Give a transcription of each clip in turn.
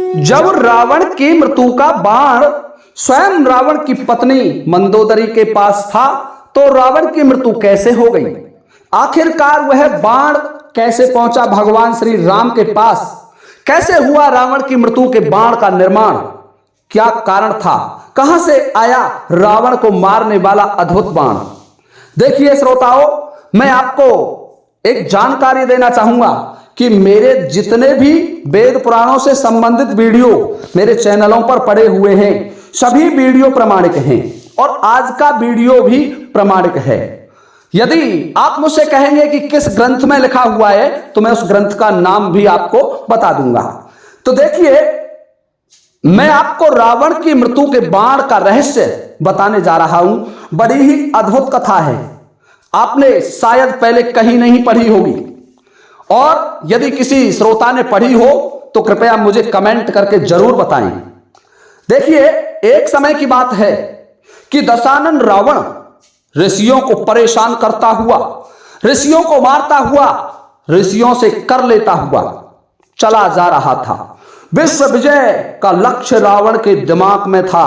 जब रावण की मृत्यु का बाण स्वयं रावण की पत्नी मंदोदरी के पास था तो रावण की मृत्यु कैसे हो गई? आखिरकार वह बाण कैसे पहुंचा भगवान श्री राम के पास? कैसे हुआ रावण की मृत्यु के बाण का निर्माण? क्या कारण था? कहां से आया रावण को मारने वाला अद्भुत बाण? देखिए श्रोताओं, मैं आपको एक जानकारी देना चाहूंगा कि मेरे जितने भी वेद पुराणों से संबंधित वीडियो मेरे चैनलों पर पड़े हुए हैं, सभी वीडियो प्रमाणिक हैं और आज का वीडियो भी प्रमाणिक है। यदि आप मुझसे कहेंगे कि किस ग्रंथ में लिखा हुआ है तो मैं उस ग्रंथ का नाम भी आपको बता दूंगा। तो देखिए, मैं आपको रावण की मृत्यु के बाण का रहस्य बताने जा रहा हूं। बड़ी ही अद्भुत कथा है, आपने शायद पहले कहीं नहीं पढ़ी होगी, और यदि किसी श्रोता ने पढ़ी हो तो कृपया मुझे कमेंट करके जरूर बताएं। देखिए, एक समय की बात है कि दशानन रावण ऋषियों को परेशान करता हुआ, ऋषियों को मारता हुआ, ऋषियों से कर लेता हुआ चला जा रहा था। विश्व विजय का लक्ष्य रावण के दिमाग में था,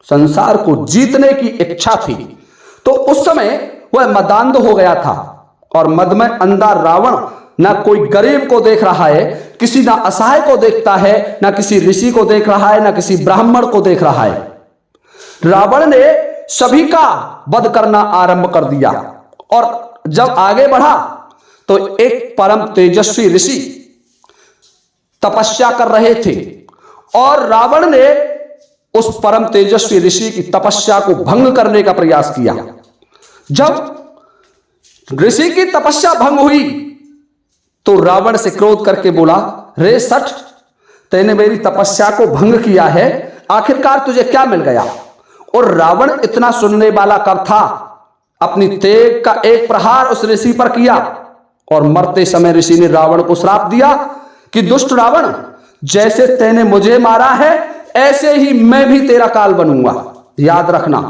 संसार को जीतने की इच्छा थी। तो उस समय वह मदांध हो गया था और मद में अंधा रावण ना कोई गरीब को देख रहा है, किसी ना असहाय को देखता है, ना किसी ऋषि को देख रहा है, ना किसी ब्राह्मण को देख रहा है। रावण ने सभी का वध करना आरंभ कर दिया और जब आगे बढ़ा तो एक परम तेजस्वी ऋषि तपस्या कर रहे थे और रावण ने उस परम तेजस्वी ऋषि की तपस्या को भंग करने का प्रयास किया। जब ऋषि की तपस्या भंग हुई तो रावण से क्रोध करके बोला, रे सठ, तैने मेरी तपस्या को भंग किया है, आखिरकार तुझे क्या मिल गया? और रावण इतना सुनने वाला कब था, अपनी तेग का एक प्रहार उस ऋषि पर किया और मरते समय ऋषि ने रावण को श्राप दिया कि दुष्ट रावण, जैसे तैने मुझे मारा है ऐसे ही मैं भी तेरा काल बनूंगा। याद रखना,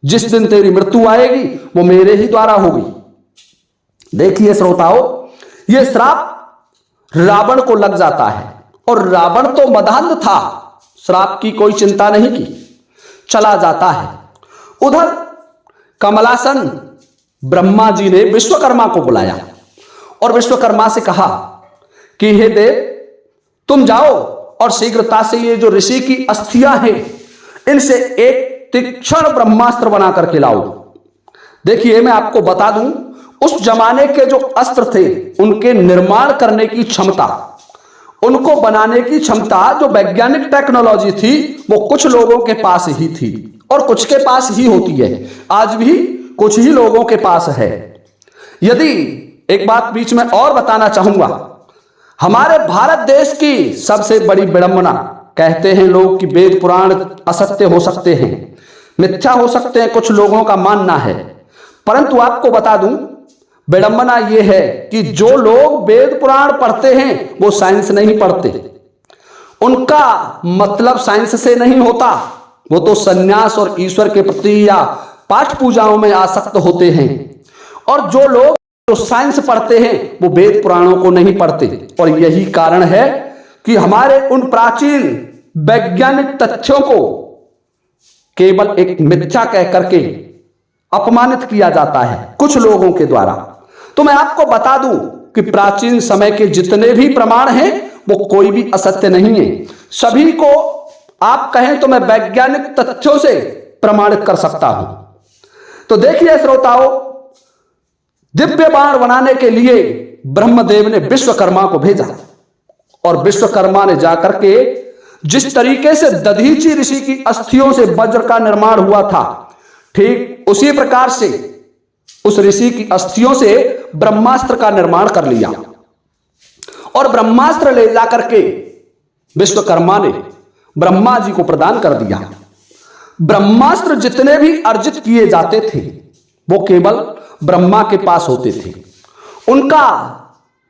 जिस दिन तेरी मृत्यु आएगी वो मेरे ही द्वारा होगी। देखिए श्रोताओं, यह श्राप रावण को लग जाता है और रावण तो मदांध था, श्राप की कोई चिंता नहीं की, चला जाता है। उधर कमलासन ब्रह्मा जी ने विश्वकर्मा को बुलाया और विश्वकर्मा से कहा कि हे देव, तुम जाओ और शीघ्रता से ये जो ऋषि की अस्थियां हैं इनसे एक तीक्ष्ण ब्रह्मास्त्र बना करके लाओ। देखिए, मैं आपको बता दूं, उस जमाने के जो अस्त्र थे उनके निर्माण करने की क्षमता, उनको बनाने की क्षमता, जो वैज्ञानिक टेक्नोलॉजी थी वो कुछ लोगों के पास ही थी और कुछ के पास ही होती है। आज भी कुछ ही लोगों के पास है। यदि एक बात बीच में और बताना चाहूंगा, हमारे भारत देश की सबसे बड़ी विडंबना, कहते हैं लोग कि वेद पुराण असत्य हो सकते हैं, मिथ्या हो सकते हैं, कुछ लोगों का मानना है, परंतु आपको बता दूं, विडंबना यह है कि जो लोग वेद पुराण पढ़ते हैं वो साइंस नहीं पढ़ते। उनका मतलब साइंस से नहीं होता, वो तो सन्यास और ईश्वर के प्रति या पाठ पूजाओं में आसक्त होते हैं। और जो लोग जो साइंस पढ़ते हैं वो वेद पुराणों को नहीं पढ़ते। और यही कारण है कि हमारे उन प्राचीन वैज्ञानिक तथ्यों को केवल एक मिथ्या कह करके अपमानित किया जाता है कुछ लोगों के द्वारा। तो मैं आपको बता दूं कि प्राचीन समय के जितने भी प्रमाण हैं वो कोई भी असत्य नहीं है। सभी को आप कहें तो मैं वैज्ञानिक तथ्यों से प्रमाणित कर सकता हूं। तो देखिए श्रोताओं, दिव्य बाण बनाने के लिए ब्रह्मदेव ने विश्वकर्मा को भेजा और विश्वकर्मा ने जाकर के जिस तरीके से दधीचि ऋषि की अस्थियों से वज्र का निर्माण हुआ था, ठीक उसी प्रकार से उस ऋषि की अस्थियों से ब्रह्मास्त्र का निर्माण कर लिया और ब्रह्मास्त्र ले जाकर के विश्वकर्मा ने ब्रह्मा जी को प्रदान कर दिया। ब्रह्मास्त्र जितने भी अर्जित किए जाते थे वो केवल ब्रह्मा के पास होते थे। उनका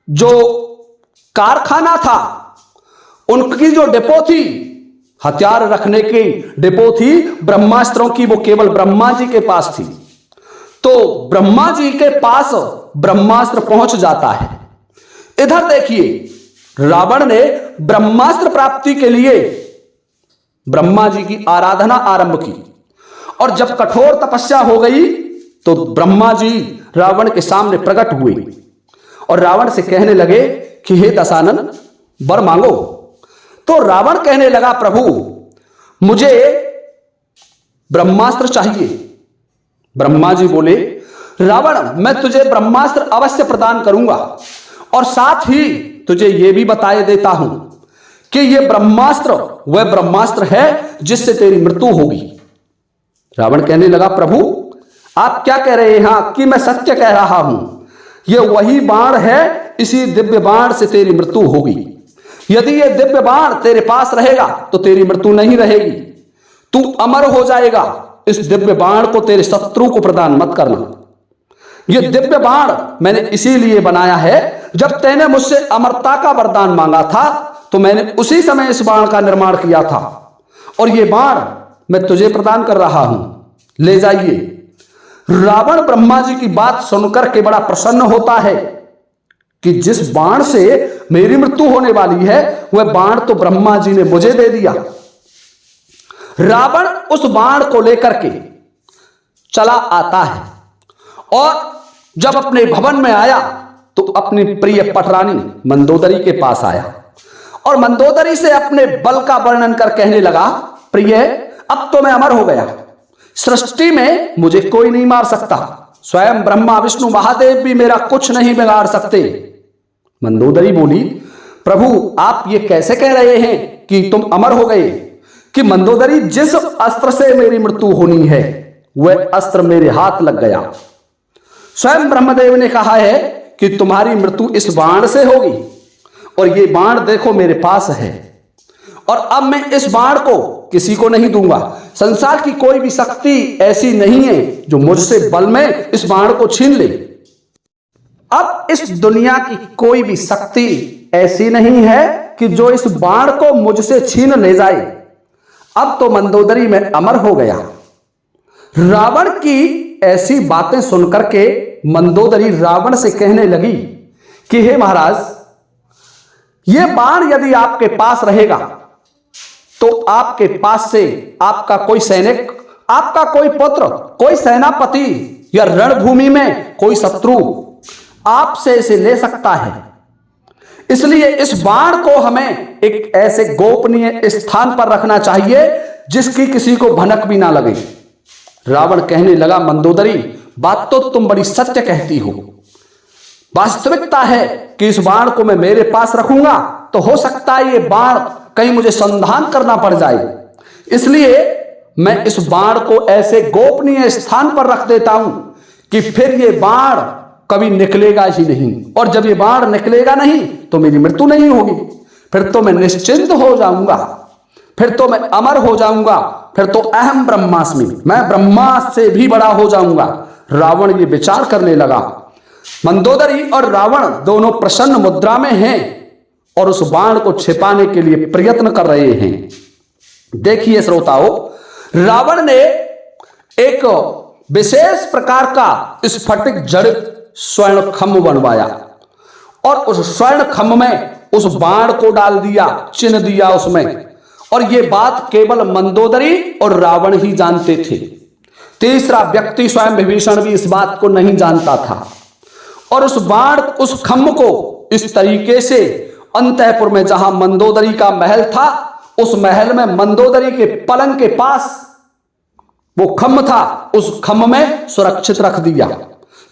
जो कारखाना था, उनकी जो डिपो थी, हथियार रखने की डिपो थी ब्रह्मास्त्रों की, वो केवल ब्रह्मा जी के पास थी। तो ब्रह्मा जी के पास ब्रह्मास्त्र पहुंच जाता है। इधर देखिए, रावण ने ब्रह्मास्त्र प्राप्ति के लिए ब्रह्मा जी की आराधना आरंभ की, और जब कठोर तपस्या हो गई तो ब्रह्मा जी रावण के सामने प्रकट हुए और रावण से कहने लगे कि हे दशानन, वर मांगो। तो रावण कहने लगा, प्रभु मुझे ब्रह्मास्त्र चाहिए। ब्रह्मा जी बोले, रावण मैं तुझे ब्रह्मास्त्र अवश्य प्रदान करूंगा, और साथ ही तुझे यह भी बताए देता हूं कि यह ब्रह्मास्त्र वह ब्रह्मास्त्र है जिससे तेरी मृत्यु होगी। रावण कहने लगा, प्रभु आप क्या कह रहे हैं कि मैं सत्य कह रहा हूं, यह वही बाण है, इसी दिव्य बाण से तेरी मृत्यु होगी। यदि यह दिव्य बाण तेरे पास रहेगा तो तेरी मृत्यु नहीं रहेगी, तू अमर हो जाएगा। इस दिव्य बाण को तेरे शत्रु को प्रदान मत करना। यह दिव्य बाण मैंने इसीलिए बनाया है, जब तैने मुझसे अमरता का वरदान मांगा था तो मैंने उसी समय इस बाण का निर्माण किया था, और यह बाण मैं तुझे प्रदान कर रहा हूं, ले जाइए। रावण ब्रह्मा जी की बात सुनकर के बड़ा प्रसन्न होता है कि जिस बाण से मेरी मृत्यु होने वाली है वह बाण तो ब्रह्मा जी ने मुझे दे दिया। रावण उस बाण को लेकर के चला आता है, और जब अपने भवन में आया तो अपनी प्रिय पटरानी मंदोदरी के पास आया, और मंदोदरी से अपने बल का वर्णन कर कहने लगा, प्रिय अब तो मैं अमर हो गया, सृष्टि में मुझे कोई नहीं मार सकता, स्वयं ब्रह्मा विष्णु महादेव भी मेरा कुछ नहीं बिगाड़ सकते। मंदोदरी बोली, प्रभु आप ये कैसे कह रहे हैं कि तुम अमर हो गए? कि मंदोदरी जिस अस्त्र से मेरी मृत्यु होनी है वह अस्त्र मेरे हाथ लग गया। स्वयं ब्रह्मदेव ने कहा है कि तुम्हारी मृत्यु इस बाण से होगी, और ये बाण देखो मेरे पास है, और अब मैं इस बाण को किसी को नहीं दूंगा। संसार की कोई भी शक्ति ऐसी नहीं है जो मुझसे बल में इस बाण को छीन ले। अब इस दुनिया की कोई भी शक्ति ऐसी नहीं है कि जो इस बाण को मुझसे छीन ले जाए। अब तो मंदोदरी में अमर हो गया। रावण की ऐसी बातें सुनकर के मंदोदरी रावण से कहने लगी कि हे महाराज, यह बाण यदि आपके पास रहेगा तो आपके पास से आपका कोई सैनिक, आपका कोई पुत्र, कोई सेनापति या रणभूमि में कोई शत्रु आपसे इसे ले सकता है। इसलिए इस बाण को हमें एक ऐसे गोपनीय स्थान पर रखना चाहिए जिसकी किसी को भनक भी ना लगे। रावण कहने लगा, मंदोदरी बात तो तुम बड़ी सत्य कहती हो। वास्तविकता है कि इस बाण को मैं मेरे पास रखूंगा तो हो सकता है ये बाण कहीं मुझे संधान करना पड़ जाए, इसलिए मैं इस बाण को ऐसे गोपनीय स्थान पर रख देता हूं कि फिर ये बाण कभी निकलेगा ही नहीं, और जब ये बाण निकलेगा नहीं तो मेरी मृत्यु नहीं होगी, फिर तो मैं निश्चिंत हो जाऊंगा, फिर तो मैं अमर हो जाऊंगा, फिर तो अहम ब्रह्मास्मि, मैं ब्रह्मा से भी बड़ा हो जाऊंगा। रावण ये विचार करने लगा। मंदोदरी और रावण दोनों प्रसन्न मुद्रा में हैं और उस बाण को छिपाने के लिए प्रयत्न कर रहे हैं। देखिए श्रोताओं, रावण ने एक विशेष प्रकार का स्फटिक जड़ित स्वर्ण खम्भ बनवाया, और उस स्वर्ण खम्भ में उस बाण को डाल दिया, चिन्ह दिया उसमें, और यह बात केवल मंदोदरी और रावण ही जानते थे। तीसरा व्यक्ति स्वयं विभीषण भी इस बात को नहीं जानता था, और उस बाण, उस खम्भ को इस तरीके से अंतःपुर में जहां मंदोदरी का महल था, उस महल में मंदोदरी के पलंग के पास वो खम्भ था, उस खम्भ में सुरक्षित रख दिया।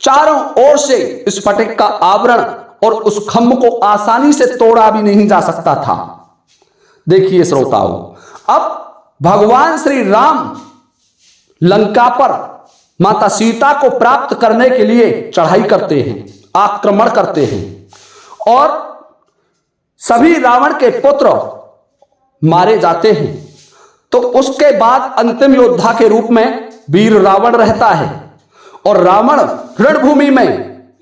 चारों ओर से स्फटिक का आवरण, और उस खम्भ को आसानी से तोड़ा भी नहीं जा सकता था। देखिए श्रोताओं, अब भगवान श्री राम लंका पर माता सीता को प्राप्त करने के लिए चढ़ाई करते हैं, आक्रमण करते हैं, और सभी रावण के पुत्र मारे जाते हैं। तो उसके बाद अंतिम योद्धा के रूप में वीर रावण रहता है, और रावण रणभूमि में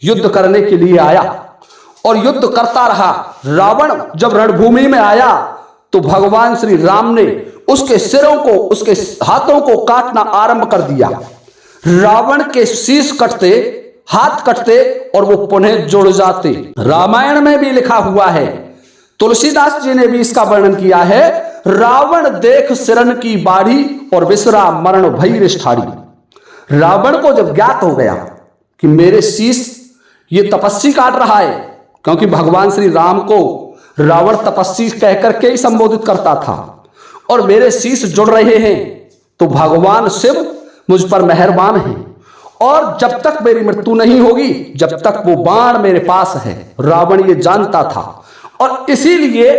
युद्ध करने के लिए आया और युद्ध करता रहा। रावण जब रणभूमि में आया तो भगवान श्री राम ने उसके सिरों को, उसके हाथों को काटना आरंभ कर दिया। रावण के शीश कटते, हाथ कटते और वो पुनः जुड़ जाते। रामायण में भी लिखा हुआ है तुलसीदास जी ने भी इसका वर्णन किया है, रावण देख सिरन की बाढ़ी और विसरा मरण भई रिष्ठाड़ी। रावण को जब ज्ञात हो गया कि मेरे शीश ये तपस्वी काट रहा है, क्योंकि भगवान श्री राम को रावण तपस्वी कहकर के ही संबोधित करता था, और मेरे शीश जुड़ रहे हैं, तो भगवान शिव मुझ पर मेहरबान हैं, और जब तक मेरी मृत्यु नहीं होगी, जब तक वो बाण मेरे पास है। रावण ये जानता था, और इसीलिए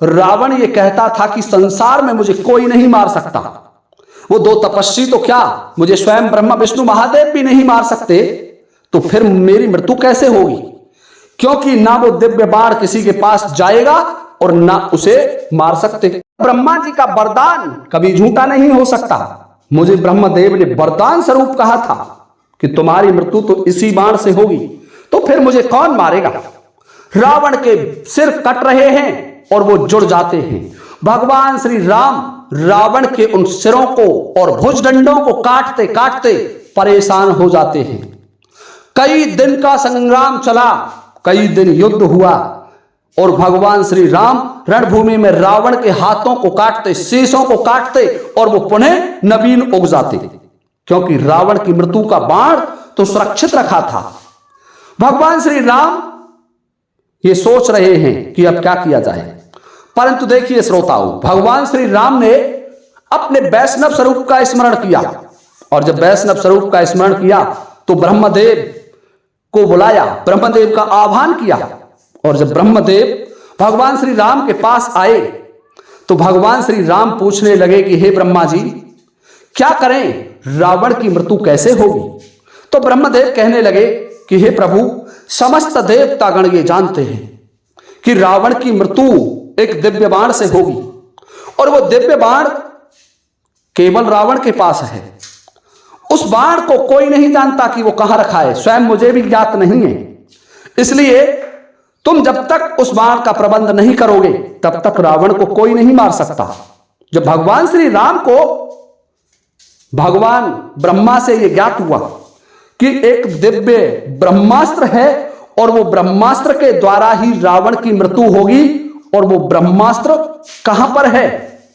रावण ये कहता था कि संसार में मुझे कोई नहीं मार सकता। वो दो तपस्वी तो क्या, मुझे स्वयं ब्रह्मा विष्णु महादेव भी नहीं मार सकते, तो फिर मेरी मृत्यु कैसे होगी? क्योंकि ना वो दिव्य बाण किसी के पास जाएगा और ना उसे मार सकते। ब्रह्मा जी का वरदान कभी झूठा नहीं हो सकता। मुझे ब्रह्मदेव ने वरदान स्वरूप कहा था कि तुम्हारी मृत्यु तो इसी बाण से होगी, तो फिर मुझे कौन मारेगा? रावण के सिर कट रहे हैं और वो जुड़ जाते हैं। भगवान श्री राम रावण के उन सिरों को और भुजदंडों को काटते काटते परेशान हो जाते हैं। कई दिन का संग्राम चला, कई दिन युद्ध हुआ, और भगवान श्री राम रणभूमि में रावण के हाथों को काटते, शीशों को काटते, और वो पुनः नवीन उग जाते, क्योंकि रावण की मृत्यु का बाण तो सुरक्षित रखा था। भगवान श्री राम ये सोच रहे हैं कि अब क्या किया जाए, परंतु देखिए श्रोताओं, भगवान श्री राम ने अपने वैष्णव स्वरूप का स्मरण किया, और जब वैष्णव स्वरूप का स्मरण किया तो ब्रह्मदेव को बुलाया, ब्रह्मदेव का आह्वान किया, और जब ब्रह्मदेव भगवान श्री राम के पास आए तो भगवान श्री राम पूछने लगे कि हे ब्रह्मा जी, क्या करें, रावण की मृत्यु कैसे होगी? तो ब्रह्मदेव कहने लगे कि हे प्रभु, समस्त देवतागण ये जानते हैं कि रावण की मृत्यु एक दिव्य बाण से होगी, और वो दिव्य बाण केवल रावण के पास है। उस बाण को कोई नहीं जानता कि वो कहां रखा है, स्वयं मुझे भी ज्ञात नहीं है। इसलिए तुम जब तक उस बाण का प्रबंध नहीं करोगे, तब तक रावण को कोई नहीं मार सकता। जब भगवान श्री राम को भगवान ब्रह्मा से यह ज्ञात हुआ कि एक दिव्य ब्रह्मास्त्र है, और वो ब्रह्मास्त्र के द्वारा ही रावण की मृत्यु होगी, और वो ब्रह्मास्त्र कहां पर है?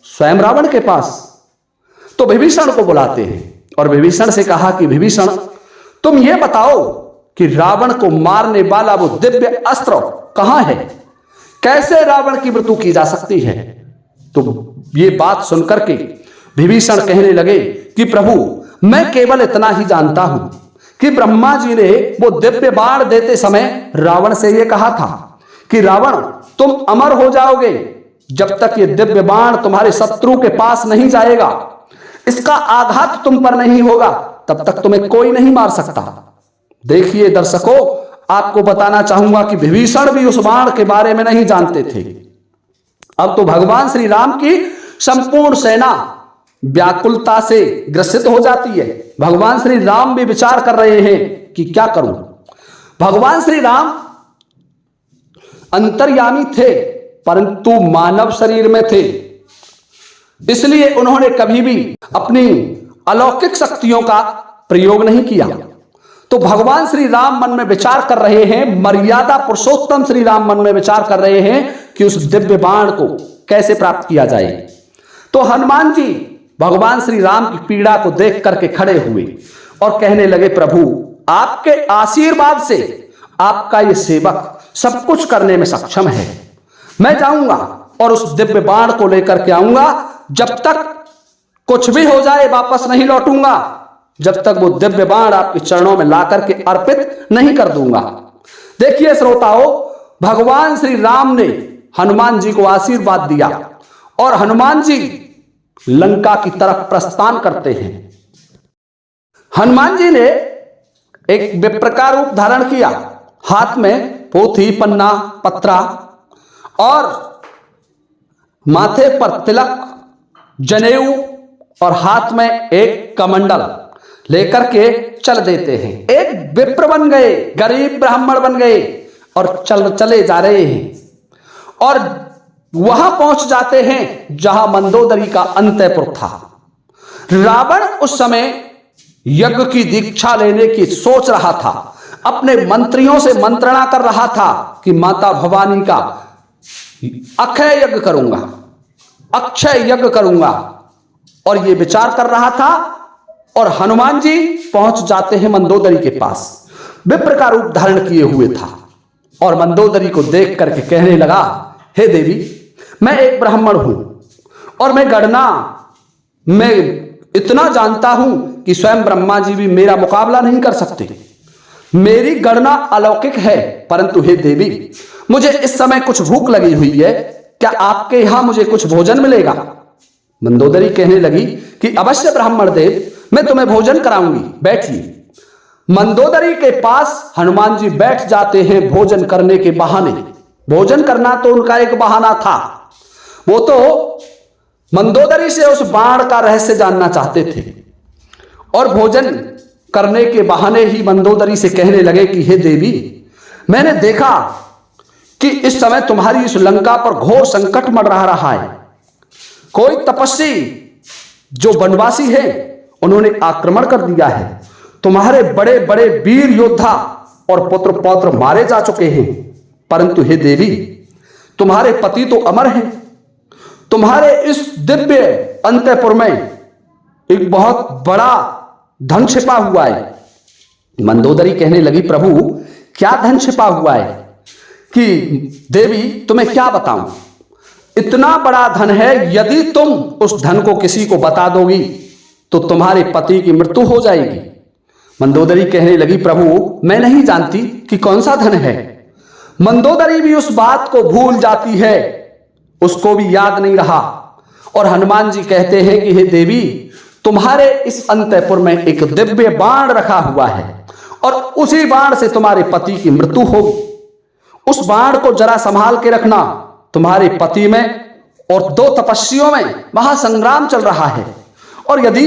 स्वयं रावण के पास। तो विभीषण को बुलाते हैं, और विभीषण से कहा कि विभीषण, तुम ये बताओ कि रावण को मारने वाला वो दिव्य अस्त्र कहां है, कैसे रावण की मृत्यु की जा सकती है? तो ये बात सुनकर के विभीषण कहने लगे कि प्रभु, मैं केवल इतना ही जानता हूं कि ब्रह्मा जी ने वो दिव्य बाण देते समय रावण से ये कहा था कि रावण, तुम अमर हो जाओगे जब तक ये दिव्य बाण तुम्हारे शत्रु के पास नहीं जाएगा, इसका आघात तुम पर नहीं होगा, तब तक तुम्हें कोई नहीं मार सकता। देखिए दर्शकों, आपको बताना चाहूंगा कि विभीषण भी उस बाण के बारे में नहीं जानते थे। अब तो भगवान श्री राम की संपूर्ण सेना व्याकुलता से ग्रसित हो जाती है। भगवान श्री राम भी विचार कर रहे हैं कि क्या करूं। भगवान श्री राम अंतर्यामी थे, परंतु मानव शरीर में थे, इसलिए उन्होंने कभी भी अपनी अलौकिक शक्तियों का प्रयोग नहीं किया। तो भगवान श्री राम मन में विचार कर रहे हैं, मर्यादा पुरुषोत्तम श्री राम मन में विचार कर रहे हैं कि उस दिव्य बाण को कैसे प्राप्त किया जाए। तो हनुमान जी भगवान श्री राम की पीड़ा को देख करके खड़े हुए और कहने लगे, प्रभु, आपके आशीर्वाद से आपका ये सेवक सब कुछ करने में सक्षम है। मैं जाऊंगा और उस दिव्य बाण को लेकर के आऊंगा, जब तक कुछ भी हो जाए वापस नहीं लौटूंगा, जब तक वो दिव्य बाण आपके चरणों में ला करके अर्पित नहीं कर दूंगा। देखिए श्रोताओं, भगवान श्री राम ने हनुमान जी को आशीर्वाद दिया और हनुमान जी लंका की तरफ प्रस्थान करते हैं। हनुमान जी ने एक विप्र का रूप धारण किया, हाथ में पोथी, पन्ना, पत्रा और माथे पर तिलक, जनेऊ और हाथ में एक कमंडल लेकर के चल देते हैं। एक विप्र बन गए, गरीब ब्राह्मण बन गए और चले जा रहे हैं और वहां पहुंच जाते हैं जहां मंदोदरी का अंतःपुर था। रावण उस समय यज्ञ की दीक्षा लेने की सोच रहा था, अपने मंत्रियों से मंत्रणा कर रहा था कि माता भवानी का अक्षय यज्ञ करूंगा, अक्षय यज्ञ करूंगा। और ये विचार कर रहा था और हनुमान जी पहुंच जाते हैं मंदोदरी के पास। विप्र का रूप धारण किए हुए था और मंदोदरी को देख करके कहने लगा, हे देवी, मैं एक ब्राह्मण हूं और मैं गणना में इतना जानता हूं कि स्वयं ब्रह्मा जी भी मेरा मुकाबला नहीं कर सकते। मेरी गणना अलौकिक है, परंतु हे देवी, मुझे इस समय कुछ भूख लगी हुई है, क्या आपके यहां मुझे कुछ भोजन मिलेगा? मंदोदरी कहने लगी कि अवश्य ब्राह्मण देव, मैं तुम्हें भोजन कराऊंगी, बैठिए। मंदोदरी के पास हनुमान जी बैठ जाते हैं भोजन करने के बहाने। भोजन करना तो उनका एक बहाना था, वो तो मंदोदरी से उस बाण का रहस्य जानना चाहते थे और भोजन करने के बहाने ही मंदोदरी से कहने लगे कि हे देवी, मैंने देखा कि इस समय तुम्हारी इस लंका पर घोर संकट मर रहा है। कोई तपस्वी जो वनवासी है उन्होंने आक्रमण कर दिया है। तुम्हारे बड़े बड़े वीर योद्धा और पुत्र पौत्र मारे जा चुके हैं, परंतु हे देवी, तुम्हारे पति तो अमर हैं। तुम्हारे इस दिव्य अंतःपुर में एक बहुत बड़ा धन छिपा हुआ है। मंदोदरी कहने लगी, प्रभु क्या धन छिपा हुआ है कि देवी तुम्हें क्या बताऊं? इतना बड़ा धन है, यदि तुम उस धन को किसी को बता दोगी तो तुम्हारे पति की मृत्यु हो जाएगी। मंदोदरी कहने लगी, प्रभु मैं नहीं जानती कि कौन सा धन है। मंदोदरी भी उस बात को भूल जाती है, उसको भी याद नहीं रहा। और हनुमान जी कहते हैं कि हे देवी, तुम्हारे इस अंतःपुर में एक दिव्य बाण रखा हुआ है और उसी बाण से तुम्हारे पति की मृत्यु होगी। उस बाण को जरा संभाल के रखना। तुम्हारे पति में और दो तपस्वियों में महासंग्राम चल रहा है और यदि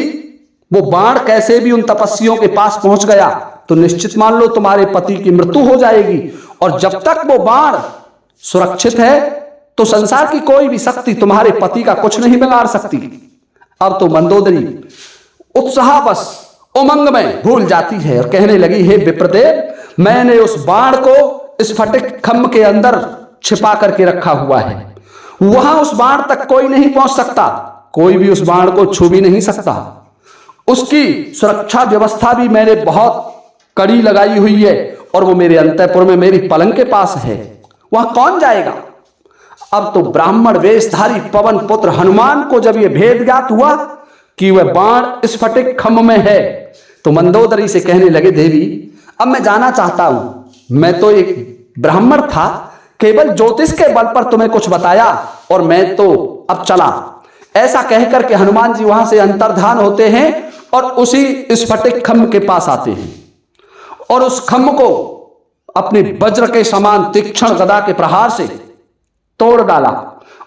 वो बाण कैसे भी उन तपस्वियों के पास पहुंच गया तो निश्चित मान लो तुम्हारे पति की मृत्यु हो जाएगी। और जब तक वो बाण सुरक्षित है तो संसार की कोई भी शक्ति तुम्हारे पति का कुछ नहीं बिगाड़ सकती। अब तो मंदोदरी उत्साहवश उमंग में भूल जाती है और कहने लगी, हे विप्रदेव, मैंने उस बाण को स्फटिक खम्भ के अंदर छिपा करके रखा हुआ है। वहां उस बाण तक कोई नहीं पहुंच सकता, कोई भी उस बाण को छू भी नहीं सकता। उसकी सुरक्षा व्यवस्था भी मैंने बहुत कड़ी लगाई हुई है और वो मेरे अंतःपुर में मेरी पलंग के पास है, वहां कौन जाएगा? अब तो ब्राह्मण वेशधारी पवन पुत्र हनुमान को जब यह भेद ज्ञात हुआ कि वह बाण स्फटिक खम्भ में है तो मंदोदरी से कहने लगे, देवी अब मैं जाना चाहता हूं। मैं तो एक ब्राह्मण था, केवल ज्योतिष के बल पर तुम्हें कुछ बताया और मैं तो अब चला। ऐसा कहकर के हनुमान जी वहां से अंतर्धान होते हैं और उसी स्फटिक खम्भ के पास आते हैं और उस खम्भ को अपने वज्र के समान तीक्ष्ण गदा के प्रहार से तोड़ डाला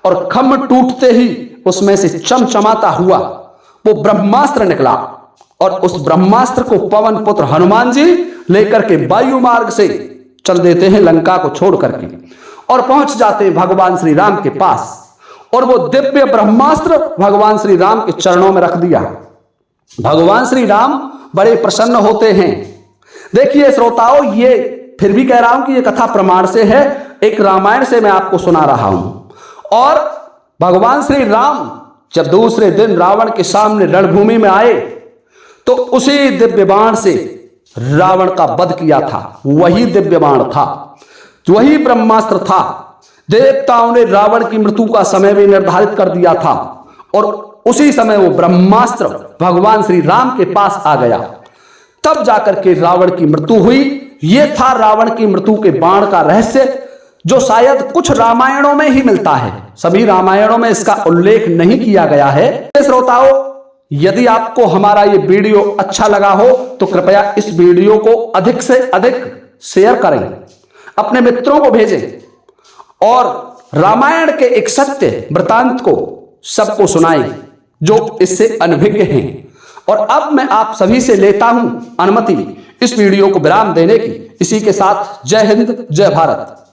और खम्भ टूटते ही उसमें से चमचमाता हुआ वो ब्रह्मास्त्र निकला और उस ब्रह्मास्त्र को पवन पुत्र हनुमान जी लेकर के वायु मार्ग से चल देते हैं लंका को छोड़ करके और पहुंच जाते हैं भगवान श्री राम के पास और वो दिव्य ब्रह्मास्त्र भगवान श्री राम के चरणों में रख दिया। भगवान श्री राम बड़े प्रसन्न होते हैं। देखिए श्रोताओं, ये फिर भी कह रहा हूं कि ये कथा प्रमाण से है, एक रामायण से मैं आपको सुना रहा हूं। और भगवान श्री राम जब दूसरे दिन रावण के सामने रणभूमि में आए तो उसी दिव्य बाण से रावण का वध किया था। वही दिव्य बाण था, वही ब्रह्मास्त्र था। देवताओं ने रावण की मृत्यु का समय भी निर्धारित कर दिया था और उसी समय वो ब्रह्मास्त्र भगवान श्री राम के पास आ गया, तब जाकर के रावण की मृत्यु हुई। ये था रावण की मृत्यु के बाण का रहस्य, जो शायद कुछ रामायणों में ही मिलता है, सभी रामायणों में इसका उल्लेख नहीं किया गया है। श्रोताओं, यदि आपको हमारा ये वीडियो अच्छा लगा हो तो कृपया इस वीडियो को अधिक से अधिक शेयर करें, अपने मित्रों को भेजें और रामायण के एक सत्य वृतांत को सबको सुनाएं जो इससे अनभिज्ञ हैं। और अब मैं आप सभी से लेता हूं अनुमति इस वीडियो को विराम देने की। इसी के साथ जय हिंद, जय भारत।